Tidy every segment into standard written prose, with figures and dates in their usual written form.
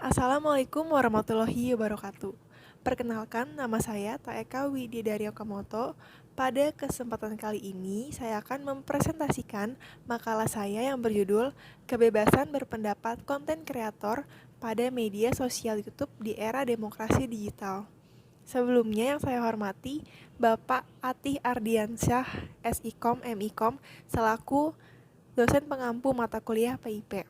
Assalamualaikum warahmatullahi wabarakatuh. Perkenalkan, nama saya Taeka Wididarya Okamoto. Pada kesempatan kali ini, saya akan mempresentasikan makalah saya yang berjudul Kebebasan Berpendapat Konten Kreator pada Media Sosial YouTube di Era Demokrasi Digital. Sebelumnya yang saya hormati Bapak Atih Ardiansyah, SIKOM MIKOM, selaku dosen pengampu mata kuliah PIP.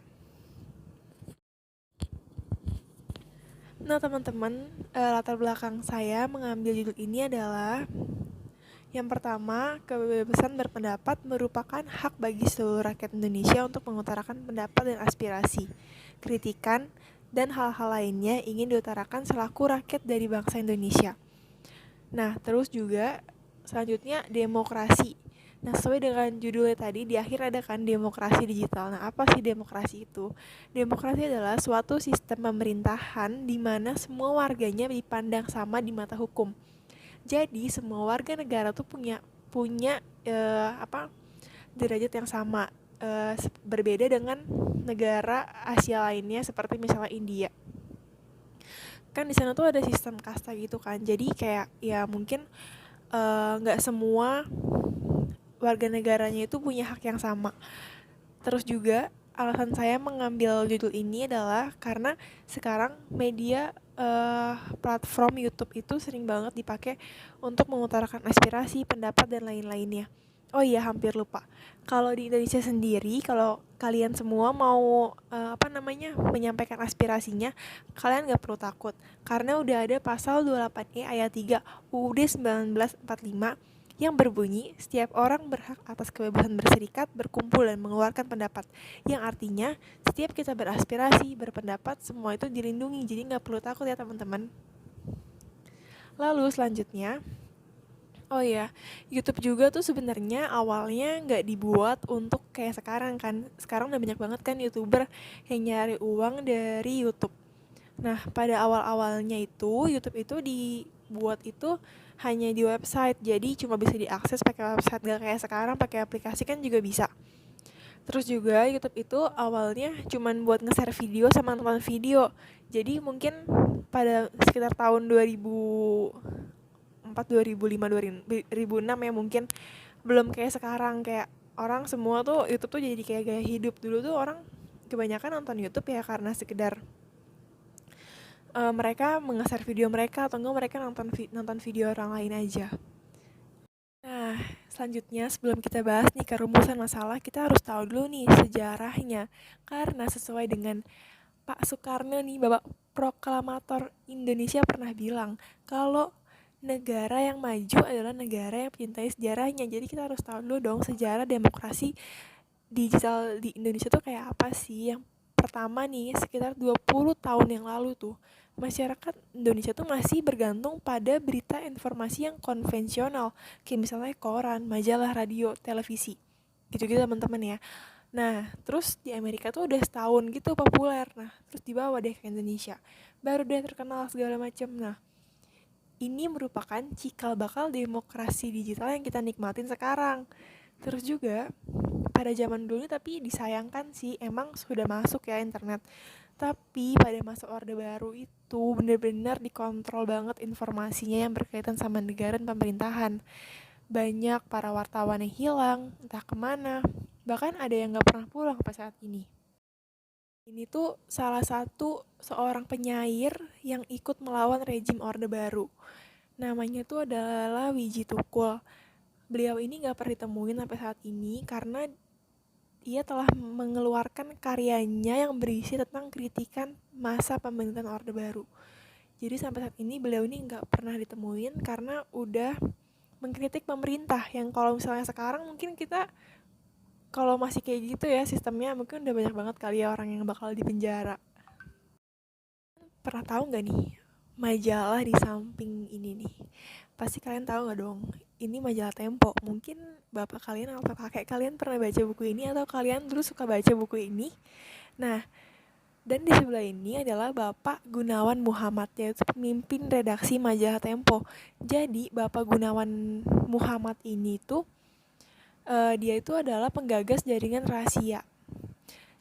Nah teman-teman, latar belakang saya mengambil judul ini adalah yang pertama, kebebasan berpendapat merupakan hak bagi seluruh rakyat Indonesia untuk mengutarakan pendapat dan aspirasi, kritikan, dan hal-hal lainnya ingin diutarakan selaku rakyat dari bangsa Indonesia. Nah, terus juga selanjutnya demokrasi. Nah, sesuai dengan judulnya tadi, di akhir ada kan demokrasi digital. Nah, apa sih demokrasi itu? Demokrasi adalah suatu sistem pemerintahan di mana semua warganya dipandang sama di mata hukum. Jadi, semua warga negara tuh punya punya derajat yang sama. Berbeda dengan negara Asia lainnya seperti misalnya India. Kan di sana tuh ada sistem kasta gitu kan. Jadi kayak ya mungkin nggak semua warga negaranya itu punya hak yang sama. Terus juga alasan saya mengambil judul ini adalah karena sekarang media platform YouTube itu sering banget dipakai untuk mengutarakan aspirasi, pendapat dan lain-lainnya. Oh iya, hampir lupa. Kalau di Indonesia sendiri, kalau kalian semua mau menyampaikan aspirasinya, kalian nggak perlu takut karena udah ada pasal 28E ayat 3 UUD 1945 yang berbunyi setiap orang berhak atas kebebasan berserikat, berkumpul dan mengeluarkan pendapat. Yang artinya setiap kita beraspirasi, berpendapat, semua itu dilindungi. Jadi nggak perlu takut ya teman-teman. Lalu selanjutnya, oh ya, YouTube juga tuh sebenarnya awalnya nggak dibuat untuk kayak sekarang kan. Sekarang udah banyak banget kan YouTuber yang nyari uang dari YouTube. Nah, pada awal-awalnya itu YouTube itu dibuat itu hanya di website, jadi cuma bisa diakses pakai website, gak kayak sekarang pakai aplikasi kan juga bisa. Terus juga YouTube itu awalnya cuma buat nge-share video sama nonton video. Jadi mungkin pada sekitar tahun 2004, 2005, 2006 ya mungkin belum kayak sekarang kayak orang semua tuh YouTube tuh jadi kayak gaya hidup. Dulu tuh orang kebanyakan nonton YouTube ya karena sekedar mereka mengeser video mereka atau enggak mereka nonton video orang lain aja. Nah, selanjutnya sebelum kita bahas nih kerumusan masalah, kita harus tahu dulu nih sejarahnya. Karena sesuai dengan Pak Soekarno nih, Bapak Proklamator Indonesia pernah bilang kalau negara yang maju adalah negara yang mencintai sejarahnya. Jadi kita harus tahu dulu dong sejarah demokrasi digital di Indonesia tuh kayak apa sih. Yang pertama nih, sekitar 20 tahun yang lalu tuh masyarakat Indonesia tuh masih bergantung pada berita informasi yang konvensional, kayak misalnya koran, majalah, radio, televisi, gitu-gitu teman-teman ya. Nah, terus di Amerika tuh udah setahun gitu populer, nah terus dibawa deh ke Indonesia, baru deh terkenal segala macam. Nah, ini merupakan cikal bakal demokrasi digital yang kita nikmatin sekarang. Terus juga pada zaman dulu tapi disayangkan sih emang sudah masuk ya internet. Tapi pada masa Orde Baru itu benar-benar dikontrol banget informasinya yang berkaitan sama negara dan pemerintahan. Banyak para wartawan yang hilang, entah kemana. Bahkan ada yang gak pernah pulang sampai saat ini. Ini tuh salah satu seorang penyair yang ikut melawan rejim Orde Baru. Namanya tuh adalah Wiji Tukul. Beliau ini gak pernah ditemuin sampai saat ini karena ia telah mengeluarkan karyanya yang berisi tentang kritikan masa pemerintahan Orde Baru. Jadi sampai saat ini beliau ini nggak pernah ditemuin karena udah mengkritik pemerintah yang kalau misalnya sekarang mungkin kita kalau masih kayak gitu ya sistemnya mungkin udah banyak banget kali ya orang yang bakal dipenjara. Pernah tahu nggak nih majalah di samping ini nih? Pasti kalian tahu nggak dong? Ini majalah Tempo. Mungkin bapak kalian atau kakek kalian pernah baca buku ini atau kalian dulu suka baca buku ini. Nah, dan di sebelah ini adalah Bapak Gunawan Muhammad, yaitu pemimpin redaksi majalah Tempo. Jadi Bapak Gunawan Muhammad ini tuh dia itu adalah penggagas jaringan rahasia.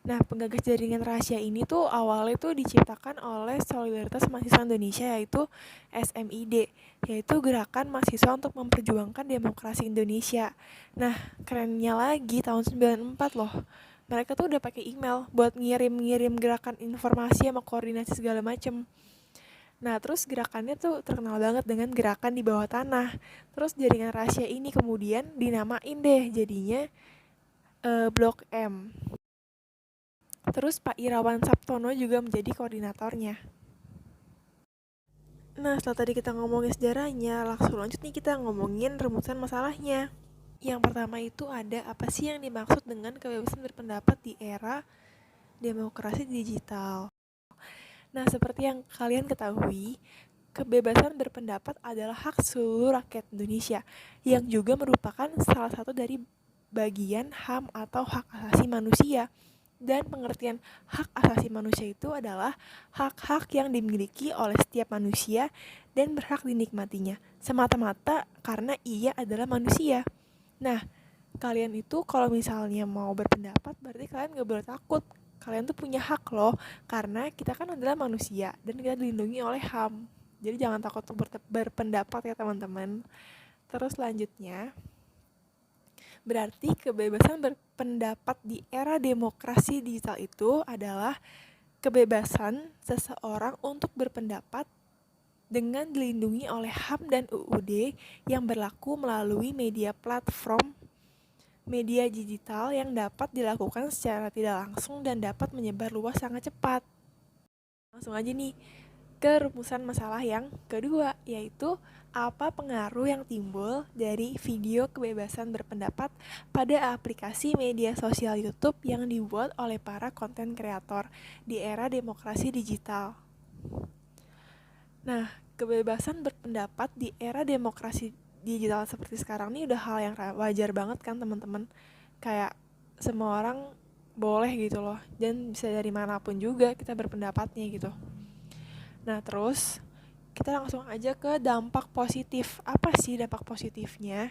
Nah, penggagas jaringan rahasia ini tuh awalnya tuh diciptakan oleh Solidaritas Mahasiswa Indonesia, yaitu SMID, yaitu Gerakan Mahasiswa untuk Memperjuangkan Demokrasi Indonesia. Nah, kerennya lagi tahun 94 loh. Mereka tuh udah pakai email buat ngirim-ngirim gerakan informasi sama koordinasi segala macem. Nah, terus gerakannya tuh terkenal banget dengan gerakan di bawah tanah. Terus jaringan rahasia ini kemudian dinamain deh jadinya Blok M. Terus Pak Irawan Saptono juga menjadi koordinatornya. Nah, setelah tadi kita ngomongin sejarahnya, langsung lanjut nih kita ngomongin rumusan masalahnya. Yang pertama itu ada apa sih yang dimaksud dengan kebebasan berpendapat di era demokrasi digital. Nah, seperti yang kalian ketahui, kebebasan berpendapat adalah hak seluruh rakyat Indonesia yang juga merupakan salah satu dari bagian HAM atau hak asasi manusia. Dan pengertian hak asasi manusia itu adalah hak-hak yang dimiliki oleh setiap manusia dan berhak dinikmatinya, semata-mata karena ia adalah manusia. Nah, kalian itu kalau misalnya mau berpendapat, berarti kalian gak boleh takut. Kalian tuh punya hak loh, karena kita kan adalah manusia dan kita dilindungi oleh HAM. Jadi jangan takut untuk berpendapat ya teman-teman. Terus selanjutnya, berarti kebebasan berpendapat di era demokrasi digital itu adalah kebebasan seseorang untuk berpendapat dengan dilindungi oleh HAM dan UUD yang berlaku melalui media platform media digital yang dapat dilakukan secara tidak langsung dan dapat menyebar luas sangat cepat. Langsung aja nih ke rumusan masalah yang kedua, yaitu apa pengaruh yang timbul dari video kebebasan berpendapat pada aplikasi media sosial YouTube yang dibuat oleh para konten kreator di era demokrasi digital. Nah, kebebasan berpendapat di era demokrasi digital seperti sekarang ini udah hal yang wajar banget kan teman-teman. Kayak semua orang boleh gitu loh, dan bisa dari manapun juga kita berpendapatnya gitu. Nah, terus kita langsung aja ke dampak positif. Apa sih dampak positifnya?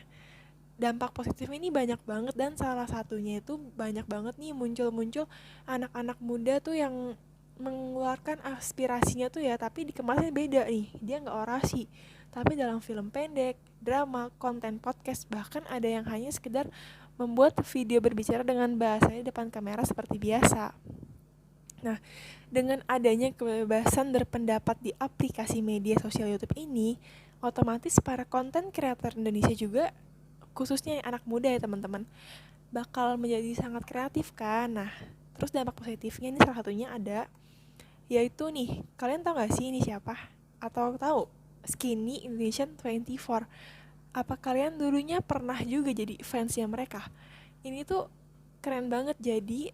Dampak positif ini banyak banget, dan salah satunya itu banyak banget nih muncul-muncul anak-anak muda tuh yang mengeluarkan aspirasinya tuh ya, tapi dikemasnya beda nih. Dia nggak orasi, tapi dalam film pendek, drama, konten podcast, bahkan ada yang hanya sekedar membuat video berbicara dengan bahasanya depan kamera seperti biasa. Nah, dengan adanya kebebasan berpendapat di aplikasi media sosial YouTube ini, otomatis para konten kreator Indonesia juga, khususnya yang anak muda ya teman-teman, bakal menjadi sangat kreatif kan. Nah, terus dampak positifnya ini salah satunya ada, yaitu nih, kalian tahu gak sih ini siapa? Atau tahu? Skinny Indonesian 24. Apa kalian dulunya pernah juga jadi fansnya mereka? Ini tuh keren banget. Jadi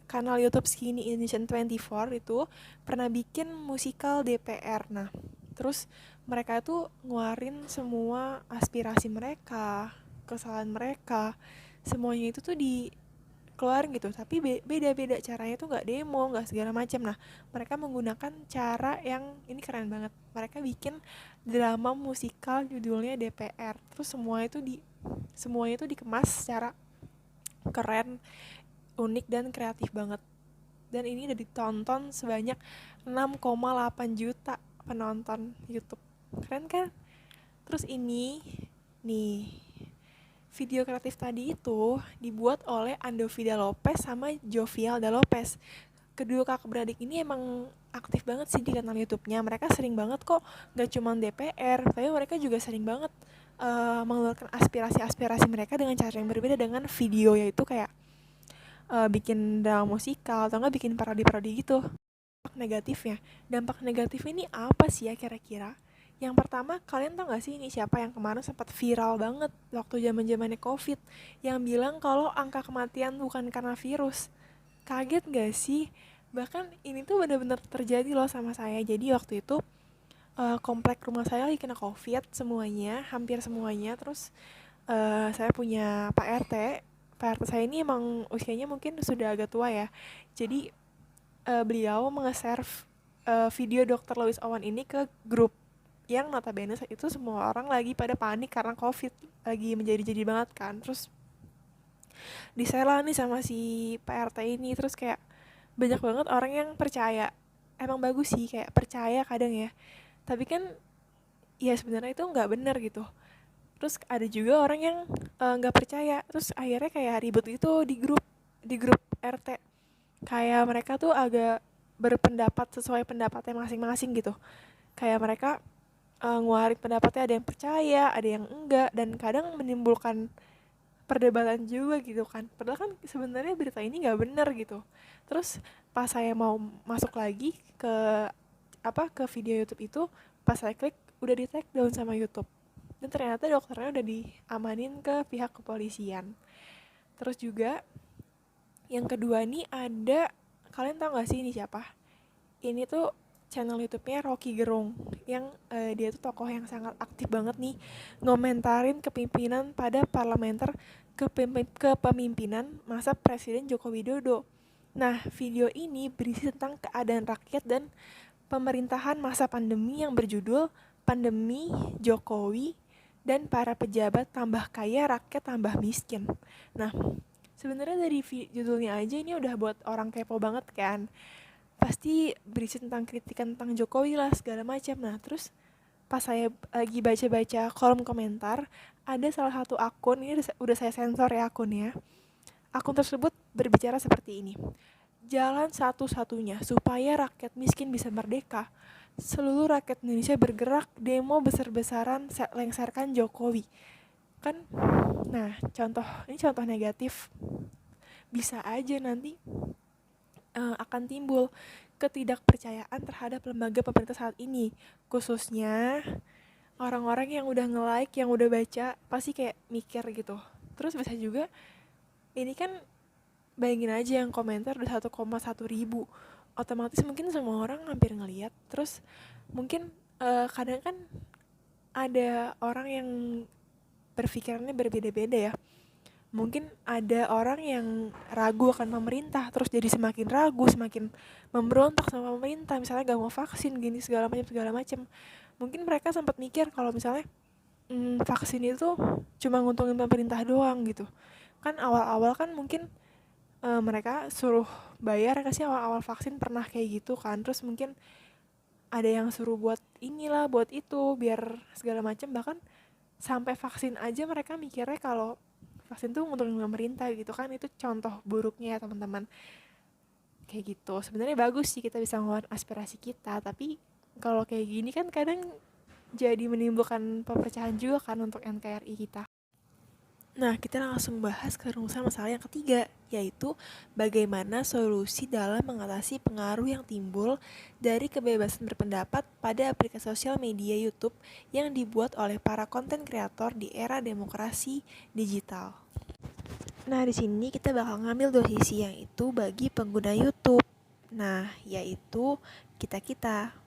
kanal YouTube Skinny Indonesian 24 itu pernah bikin musikal DPR. Nah, terus mereka tuh ngeluarin semua aspirasi mereka, kesalahan mereka, semuanya itu tuh dikeluarin gitu. Tapi beda-beda caranya tuh, nggak demo, nggak segala macam. Nah, mereka menggunakan cara yang ini keren banget. Mereka bikin drama musikal judulnya DPR. Terus semuanya itu dikemas secara keren, unik, dan kreatif banget. Dan ini udah ditonton sebanyak 6,8 juta penonton YouTube. Keren kan? Terus ini nih, video kreatif tadi itu dibuat oleh Andovida Lopez sama Jovialda Lopez. Kedua kakak beradik ini emang aktif banget sih di kanal YouTube-nya. Mereka sering banget kok, gak cuma DPR, tapi mereka juga sering banget mengeluarkan aspirasi-aspirasi mereka dengan cara yang berbeda dengan video, yaitu kayak bikin drama musikal atau enggak bikin parodi-parodi gitu. Dampak negatif ini apa sih ya kira-kira? Yang pertama, kalian tau gak sih ini siapa yang kemarin sempat viral banget waktu zaman-zamannya COVID, yang bilang kalau angka kematian bukan karena virus? Kaget gak sih? Bahkan ini tuh benar-benar terjadi loh sama saya. Jadi waktu itu komplek rumah saya lagi kena COVID semuanya, hampir semuanya. Terus saya punya Pak RT. Pak RT saya ini emang usianya mungkin sudah agak tua ya. Jadi beliau nge-share video Dr. Lois Owen ini ke grup yang notabene saat itu semua orang lagi pada panik karena COVID lagi menjadi-jadi banget kan. Terus disela nih sama si PRT ini, terus kayak banyak banget orang yang percaya. Emang bagus sih kayak percaya kadang ya, tapi kan ya sebenarnya itu nggak benar gitu. Terus ada juga orang yang nggak percaya, terus akhirnya kayak ribut gitu di grup RT, kayak mereka tuh agak berpendapat sesuai pendapatnya masing-masing gitu. Kayak mereka ngeluarin pendapatnya, ada yang percaya ada yang enggak, dan kadang menimbulkan perdebatan juga gitu kan, padahal kan sebenarnya berita ini nggak benar gitu. Terus pas saya mau masuk lagi ke ke video YouTube itu, pas saya klik udah di take down sama YouTube, dan ternyata dokternya udah diamanin ke pihak kepolisian. Terus juga yang kedua nih ada, kalian tau gak sih ini siapa? Ini tuh channel YouTube-nya Rocky Gerung, yang dia tuh tokoh yang sangat aktif banget nih ngomentarin kepemimpinan pada parlementer, kepemimpinan masa Presiden Joko Widodo. Nah, video ini berisi tentang keadaan rakyat dan pemerintahan masa pandemi yang berjudul Pandemi Jokowi dan para pejabat tambah kaya, rakyat tambah miskin. Nah, sebenarnya dari judulnya aja ini udah buat orang kepo banget kan. Pasti berisi tentang kritikan tentang Jokowi lah segala macam. Nah, terus pas saya lagi baca-baca kolom komentar, ada salah satu akun, ini udah saya sensor ya akunnya. Akun tersebut berbicara seperti ini. Jalan satu-satunya supaya rakyat miskin bisa merdeka, seluruh rakyat Indonesia bergerak demo besar-besaran lengsarkan Jokowi. Kan, nah ini contoh negatif. Bisa aja nanti akan timbul ketidakpercayaan terhadap lembaga pemerintah saat ini, khususnya orang-orang yang udah nge-like, yang udah baca, pasti kayak mikir gitu. Terus bisa juga, ini kan bayangin aja yang komentar udah 1,1 ribu, otomatis mungkin semua orang hampir ngeliat. Terus mungkin kadang kan ada orang yang berpikirannya berbeda-beda ya. Mungkin ada orang yang ragu akan pemerintah, terus jadi semakin ragu, semakin memberontak sama pemerintah, misalnya gak mau vaksin gini segala macam. Mungkin mereka sempat mikir kalau misalnya vaksin itu cuma nguntungin pemerintah doang gitu. Kan awal-awal kan mungkin mereka suruh bayar kan sih, awal-awal vaksin pernah kayak gitu kan. Terus mungkin ada yang suruh buat inilah, buat itu, biar segala macam. Bahkan sampai vaksin aja mereka mikirnya kalau vaksin tuh nguntungin pemerintah gitu kan. Itu contoh buruknya ya teman-teman. Kayak gitu. Sebenarnya bagus sih kita bisa ngeluarin aspirasi kita, tapi kalau kayak gini kan kadang jadi menimbulkan perpecahan juga kan untuk NKRI kita. Nah, kita langsung bahas ke rumusan masalah yang ketiga, yaitu bagaimana solusi dalam mengatasi pengaruh yang timbul dari kebebasan berpendapat pada aplikasi sosial media YouTube yang dibuat oleh para konten kreator di era demokrasi digital. Nah, di sini kita bakal ngambil dua sisi, yang itu bagi pengguna YouTube. Nah, yaitu kita-kita.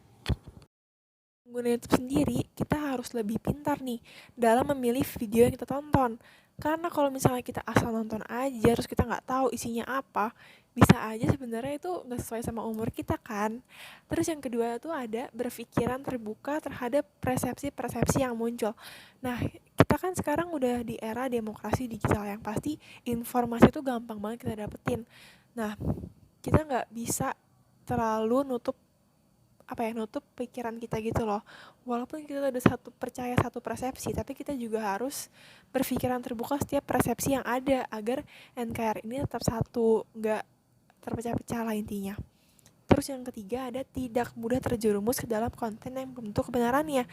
Pengguna YouTube sendiri, kita harus lebih pintar nih dalam memilih video yang kita tonton. Karena kalau misalnya kita asal nonton aja, terus kita nggak tahu isinya apa, bisa aja sebenarnya itu nggak sesuai sama umur kita kan. Terus yang kedua tuh ada berpikiran terbuka terhadap persepsi-persepsi yang muncul. Nah, kita kan sekarang udah di era demokrasi digital, yang pasti informasi itu gampang banget kita dapetin. Nah, kita nggak bisa terlalu nutup pikiran kita gitu loh. Walaupun kita udah percaya satu persepsi, tapi kita juga harus berpikiran terbuka setiap persepsi yang ada, agar NKRI ini tetap satu, nggak terpecah-pecah lah intinya. Terus yang ketiga ada tidak mudah terjerumus ke dalam konten yang belum tentu kebenarannya.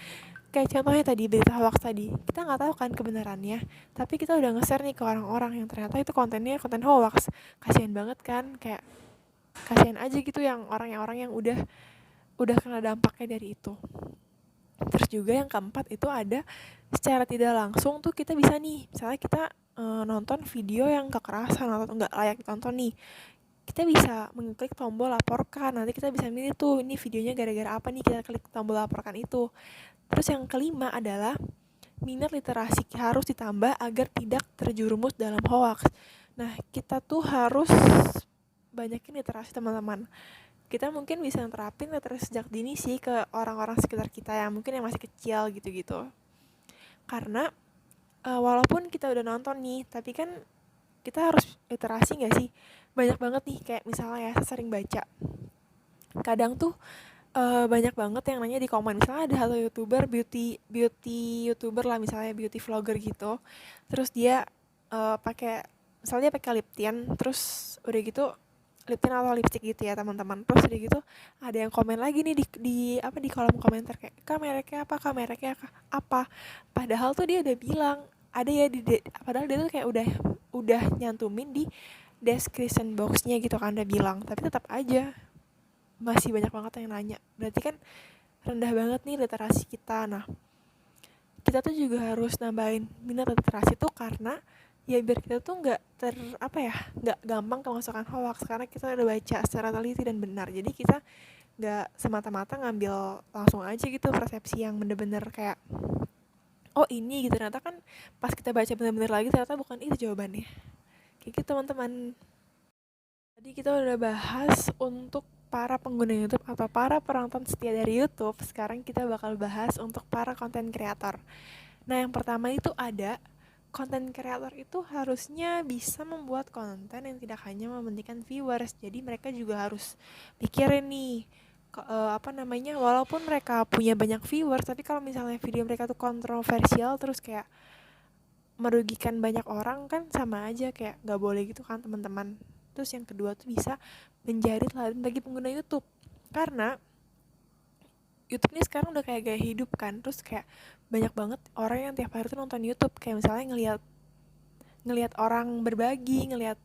Kayak contohnya tadi, berita hoax tadi, kita nggak tahu kan kebenarannya, tapi kita udah nge-share nih ke orang-orang yang ternyata itu kontennya konten hoax. Kasian banget kan, kayak kasian aja gitu yang orang yang udah kena dampaknya dari itu. Terus juga yang keempat itu ada secara tidak langsung tuh kita bisa nih, misalnya kita nonton video yang kekerasan atau nggak layak ditonton nih, kita bisa mengklik tombol laporkan. Nanti kita bisa milih tuh, ini videonya gara-gara apa nih, kita klik tombol laporkan itu. Terus yang kelima adalah minat literasi harus ditambah agar tidak terjerumus dalam hoax. Nah, kita tuh harus banyakin literasi teman-teman. Kita mungkin bisa terapin literasi sejak dini sih ke orang-orang sekitar kita yang mungkin yang masih kecil gitu-gitu. Karena walaupun kita udah nonton nih, tapi kan kita harus literasi nggak sih? Banyak banget nih kayak misalnya ya, saya sering baca. Kadang tuh banyak banget yang nanya di komen, misalnya ada satu youtuber, beauty beauty youtuber lah, misalnya beauty vlogger gitu, terus dia pakai, misalnya dia pakai lip tint, terus udah gitu lip tint atau lipstick gitu ya teman-teman, terus udah gitu ada yang komen lagi nih di apa, di kolom komentar kayak, kak mereknya apa, kak mereknya apa, padahal tuh dia udah bilang ada ya padahal dia tuh kayak udah nyantumin di description boxnya gitu kan, udah bilang, tapi tetap aja masih banyak banget yang nanya. Berarti kan rendah banget nih literasi kita. Nah, kita tuh juga harus nambahin minat literasi tuh karena ya biar kita tuh nggak nggak gampang kemasukan hoax, karena kita udah baca secara teliti dan benar. Jadi kita nggak semata-mata ngambil langsung aja gitu persepsi yang bener-bener kayak oh ini gitu, ternyata kan pas kita baca bener-bener lagi ternyata bukan itu jawabannya. Kayak gitu teman-teman. Tadi kita udah bahas untuk para pengguna YouTube atau para penonton setia dari YouTube. Sekarang kita bakal bahas untuk para konten kreator. Nah, yang pertama itu ada konten kreator itu harusnya bisa membuat konten yang tidak hanya mementingkan viewers. Jadi mereka juga harus pikirin nih walaupun mereka punya banyak viewers, tapi kalau misalnya video mereka tuh kontroversial terus kayak merugikan banyak orang, kan sama aja kayak nggak boleh gitu kan teman-teman. Terus yang kedua tuh bisa menjadi teladan bagi pengguna YouTube, karena YouTube ini sekarang udah kayak gaya hidup kan. Terus kayak banyak banget orang yang tiap hari tuh nonton YouTube, kayak misalnya ngelihat ngelihat orang berbagi, ngelihat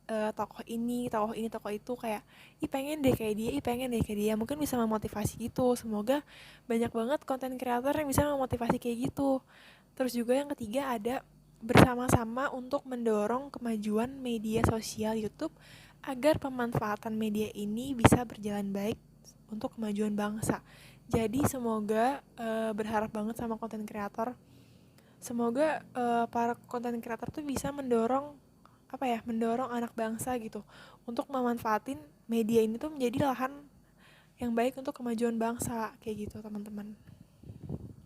tokoh ini tokoh itu, kayak ih pengen deh kayak dia, ih pengen deh kayak dia, mungkin bisa memotivasi gitu. Semoga banyak banget konten kreator yang bisa memotivasi kayak gitu. Terus juga yang ketiga ada bersama-sama untuk mendorong kemajuan media sosial YouTube agar pemanfaatan media ini bisa berjalan baik untuk kemajuan bangsa. Jadi semoga berharap banget sama konten kreator. Semoga para konten kreator tuh bisa mendorong anak bangsa gitu untuk memanfaatin media ini tuh menjadi lahan yang baik untuk kemajuan bangsa kayak gitu teman-teman.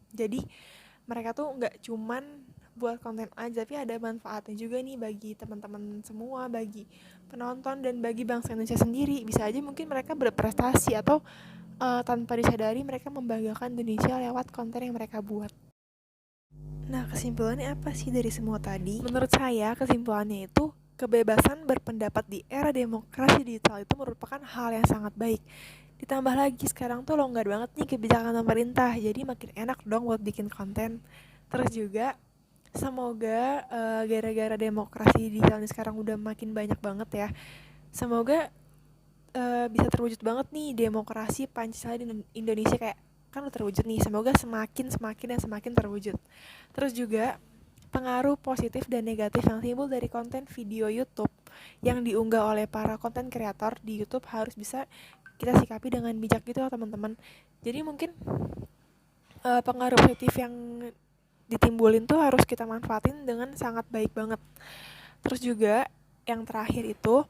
Jadi mereka tuh nggak cuman buat konten aja, tapi ada manfaatnya juga nih bagi teman-teman semua, bagi penonton dan bagi bangsa Indonesia sendiri. Bisa aja mungkin mereka berprestasi atau tanpa disadari mereka membanggakan Indonesia lewat konten yang mereka buat. Nah, kesimpulannya apa sih dari semua tadi? Menurut saya, kesimpulannya itu kebebasan berpendapat di era demokrasi digital itu merupakan hal yang sangat baik. Ditambah lagi sekarang tuh longgar banget nih kebijakan pemerintah, jadi makin enak dong buat bikin konten. Terus juga semoga gara-gara demokrasi digital ini sekarang udah makin banyak banget ya, semoga bisa terwujud banget nih demokrasi Pancasila di Indonesia, kayak kan udah terwujud nih, semoga semakin terwujud. Terus juga pengaruh positif dan negatif yang timbul dari konten video YouTube yang diunggah oleh para konten kreator di YouTube harus bisa kita sikapi dengan bijak gitu teman-teman. Jadi mungkin pengaruh positif yang ditimbulin tuh harus kita manfaatin dengan sangat baik banget. Terus juga yang terakhir itu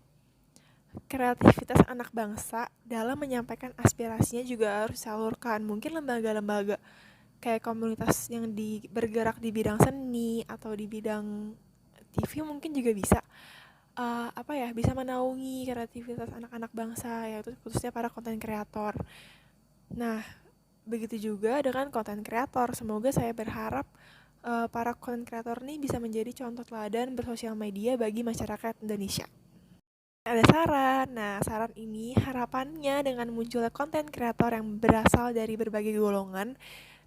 kreativitas anak bangsa dalam menyampaikan aspirasinya juga harus disalurkan. Mungkin lembaga-lembaga kayak komunitas yang bergerak di bidang seni atau di bidang TV mungkin juga bisa bisa menaungi kreativitas anak-anak bangsa, yaitu khususnya para konten kreator. Nah, begitu juga dengan konten kreator. Semoga saya berharap para konten kreator ini bisa menjadi contoh teladan bersosial media bagi masyarakat Indonesia. Ada saran. Nah, saran ini harapannya dengan munculnya konten kreator yang berasal dari berbagai golongan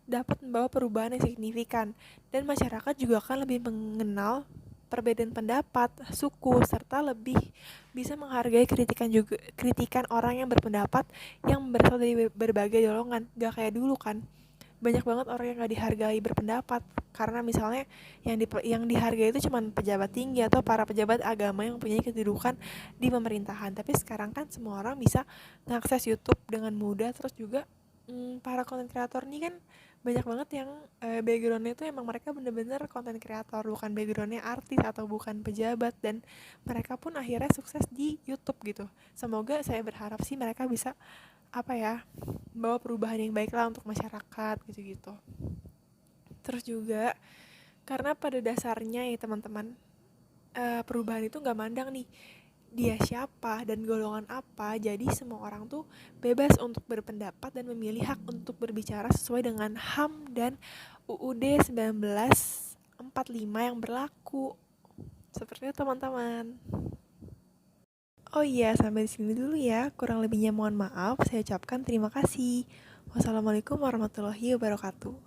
dapat membawa perubahan yang signifikan, dan masyarakat juga akan lebih mengenal perbedaan pendapat, suku, serta lebih bisa menghargai kritikan orang yang berpendapat yang berasal dari berbagai golongan. Gak kayak dulu kan, banyak banget orang yang gak dihargai berpendapat karena misalnya yang dihargai itu cuma pejabat tinggi atau para pejabat agama yang punya kedudukan di pemerintahan. Tapi sekarang kan semua orang bisa mengakses YouTube dengan mudah. Terus juga para konten kreator ini kan banyak banget yang backgroundnya itu emang mereka bener-bener konten kreator, bukan backgroundnya artis atau bukan pejabat, dan mereka pun akhirnya sukses di YouTube gitu. Semoga, saya berharap sih mereka bisa bawa perubahan yang baik lah untuk masyarakat gitu-gitu. Terus juga karena pada dasarnya ya teman-teman, perubahan itu nggak mandang nih dia siapa dan golongan apa. Jadi semua orang tuh bebas untuk berpendapat dan memilih hak untuk berbicara sesuai dengan HAM dan UUD 1945 yang berlaku. Seperti itu teman-teman. Oh iya, sampai di sini dulu ya. Kurang lebihnya mohon maaf. Saya ucapkan terima kasih. Wassalamualaikum warahmatullahi wabarakatuh.